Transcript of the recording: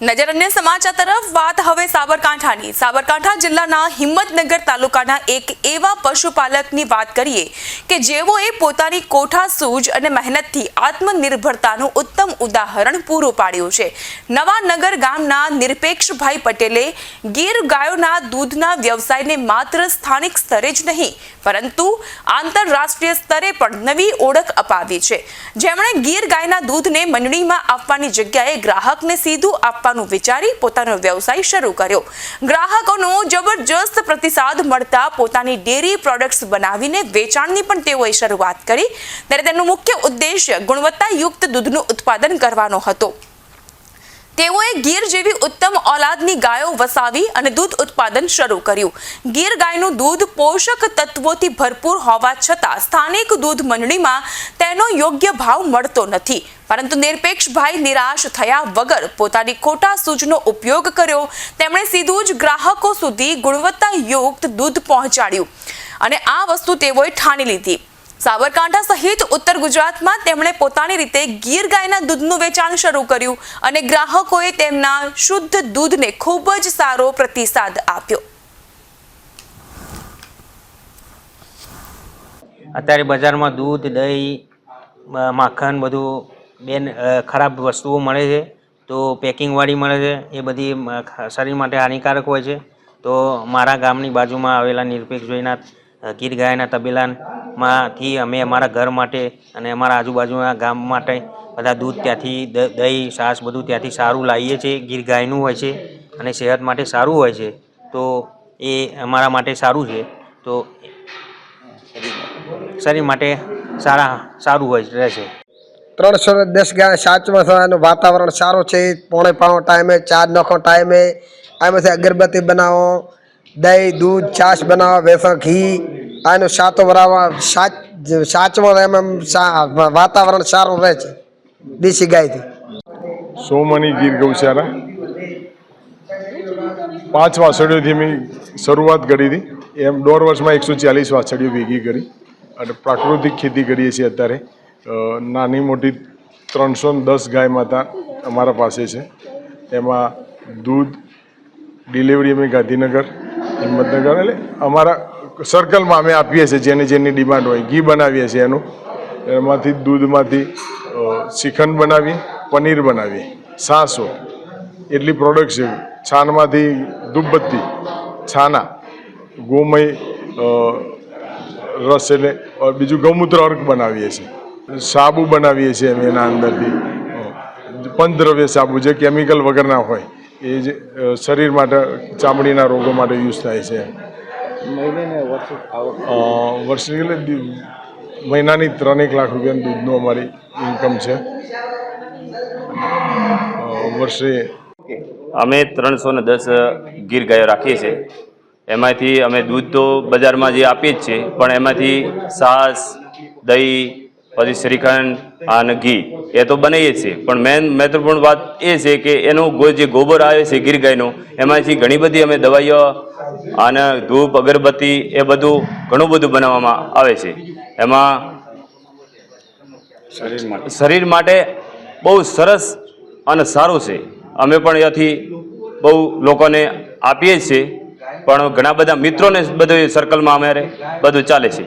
નજર અન્ય સમાચાર તરફ વાત હવે સાબરકાંઠાની। સાબરકાંઠા જિલ્લાના હિંમતનગર તાલુકાના એક એવા પશુપાલકની વાત કરીએ કે જેઓએ પોતાની કોઠાસૂઝ અને મહેનતથી આત્મનિર્ભરતાનું ઉત્તમ ઉદાહરણ પૂરું પાડ્યું છે। નવાનગર ગામના નિરપેક્ષભાઈ પટેલે ગીર ગાયોના દૂધના વ્યવસાયને માત્ર સ્થાનિક સ્તરે જ નહીં પરંતુ આંતરરાષ્ટ્રીય સ્તરે પણ નવી ઓળખ અપાવી છે। જેમણે ગીર ગાયના દૂધને મંડળીમાં આપવાની જગ્યાએ ગ્રાહકને સીધું આપવાનું વિચારી પોતાનો વ્યવસાય શરૂ કર્યો। ગ્રાહકોનો જબરજસ્ત પ્રતિસાદ મળતા પોતાની ડેરી પ્રોડક્ટ્સ બનાવીને વેચાણની પણ તેઓએ શરૂઆત કરી। ત્યારે તેનું મુખ્ય ઉદ્દેશ્ય ગુણવત્તાયુક્ત દૂધનું ઉત્પાદન કરવાનો હતો। તેઓએ ગીર જેવી ઉત્તમ ઓલાદની ગાયો વસાવી અને દૂધ ઉત્પાદન શરૂ કર્યું। ગીર ગાયનું દૂધ પોષક તત્વોથી ભરપૂર હોવા છતાં સ્થાનિક દૂધ મંડળીમાં તેનો યોગ્ય ભાવ મળતો નથી, પરંતુ નિરપેક્ષભાઈ નિરાશ થયા વગર પોતાની કોઠાસૂઝનો ઉપયોગ કર્યો। તેમણે સીધું જ ગ્રાહકો સુધી ગુણવત્તાયુક્ત દૂધ પહોંચાડ્યું અને આ વસ્તુ તેઓએ ઠાની લીધી। સાબરકાંઠા સહિત ઉત્તર ગુજરાતમાં તેમણે પોતાની રીતે ગીર ગાયના દૂધનું વેચાણ શરૂ કર્યું અને ગ્રાહકોએ તેમના શુદ્ધ દૂધને ખૂબ જ સારો પ્રતિસાદ આપ્યો। અત્યારે બજારમાં દૂધ, દહીં, માખણ બધું બેન ખરાબ વસ્તુઓ મળે છે, તો પેકિંગવાળી મળે છે। એ બધી શરીર માટે હાનિકારક હોય છે। તો મારા ગામની બાજુમાં આવેલા નિરપેક્ષભાઈના ગીર ગાયના તબેલામાંથી અમે અમારા ઘર માટે અને અમારા આજુબાજુના ગામ માટે બધા દૂધ ત્યાંથી દહીં, છાશ બધું ત્યાંથી સારું લાવીએ છીએ। ગીર ગાયનું હોય છે અને સેહત માટે સારું હોય છે, તો એ અમારા માટે સારું છે। તો શરીર માટે સારું હોય રહેશે। 310 ગાય સાચમાં થવાનું વાતાવરણ સારું છે। 3:45 ટાઈમે, 4 નખો ટાઈમે આમાંથી અગરબત્તી બનાવો, દહીં, દૂધ, છાશ બનાવો, વેસણ, ઘી આનું સાતો બરાબર સાચમાં એમ વાતાવરણ સારું રહે છે દેશી ગાયથી। સોમની ગીર ગૌશાળા 5 વાછડીઓથી મેં શરૂઆત કરી હતી। એમ 1.5 વર્ષમાં 140 વાછડીઓ ભેગી કરી અને પ્રાકૃતિક ખેતી કરીએ છીએ। અત્યારે નાની મોટી 310 ગાય માતા અમારા પાસે છે। એમાં દૂધ ડિલિવરી અમે ગાંધીનગર, હિંમતનગર એટલે અમારા સર્કલમાં અમે આપીએ છીએ, જેની ડિમાન્ડ હોય। ઘી બનાવીએ છીએ એમાંથી દૂધમાંથી શ્રીખંડ બનાવીએ, પનીર બનાવીએ, છાશ હોય, એટલી પ્રોડક્ટ છે। છાણમાંથી ધૂપબત્તી, છાના, ગોમય રસ એટલે બીજું ગૌમૂત્ર અર્ક બનાવીએ છીએ। સાબુ બનાવીએ છીએ અમે એના અંદરથી, પંચદ્રવ્ય સાબુ જે કેમિકલ વગરના હોય, એ જે શરીર માટે ચામડીના રોગો માટે યુઝ થાય છે। વર્ષે એટલે મહિનાની 3-1 લાખ રૂપિયાનું દૂધનું અમારી ઇન્કમ છે। વર્ષે અમે 310 ગીર ગાયો રાખીએ છીએ। એમાંથી અમે દૂધ તો બજારમાં જે આપીએ જ છીએ, પણ એમાંથી છાશ, દહીં, પછી શ્રીખંડ અને ઘી એ તો બનાવીએ છીએ। પણ મહત્વપૂર્ણ વાત એ છે કે એનું જે ગોબર આવે છે ગીર ગાયનું, એમાંથી ઘણી બધી અમે દવાઈઓ અને ધૂપ, અગરબત્તી એ બધું ઘણું બધું બનાવવામાં આવે છે। એમાં શરીર માટે બહુ સરસ અને સારું છે। અમે પણ અહીંયાથી બહુ લોકોને આપીએ છીએ, પણ ઘણા બધા મિત્રોને બધું સર્કલમાં અમારે બધું ચાલે છે।